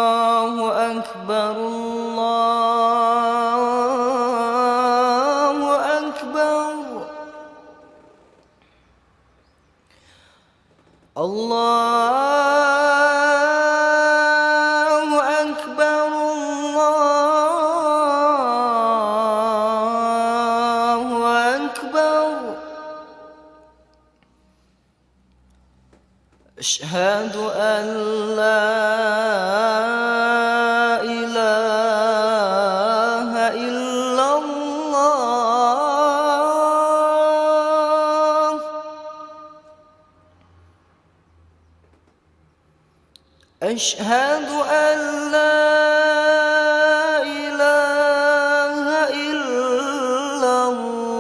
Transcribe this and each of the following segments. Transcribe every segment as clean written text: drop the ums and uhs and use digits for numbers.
الله أكبر الله أكبر الله أكبر الله أكبر أشهد أن لا إله إلا الله أشهد أن لا إله إلا الله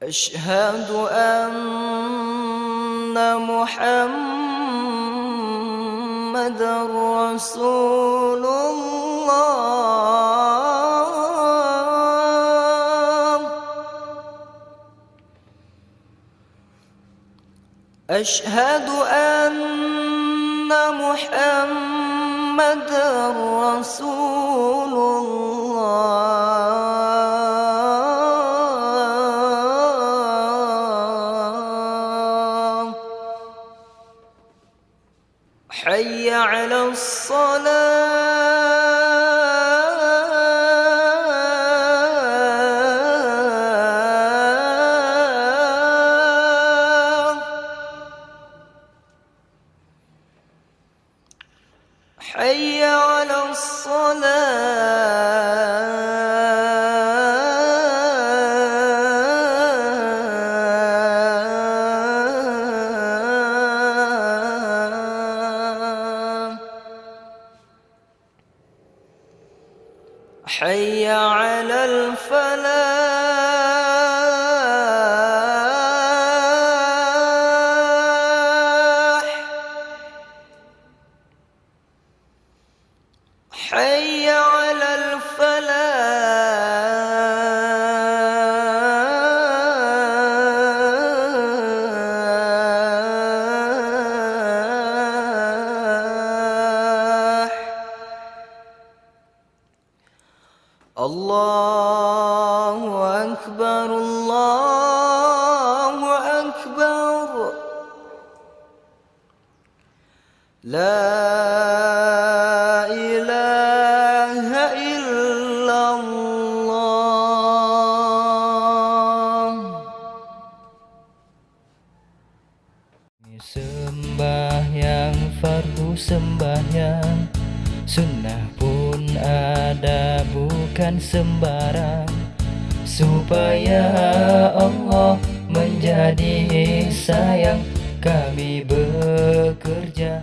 أشهد أن محمدًا رسول الله أشهد أن محمدًا رسول الله حي على الصلاة حي على الصلاة حي على الفلاح حي على الفلاح الله أكبر الله أكبر لا إله إلا الله Sembahyang fardu sembahyang, sunnah pun ada bukan sembarang. Supaya Allah menjadi sayang, kami bekerja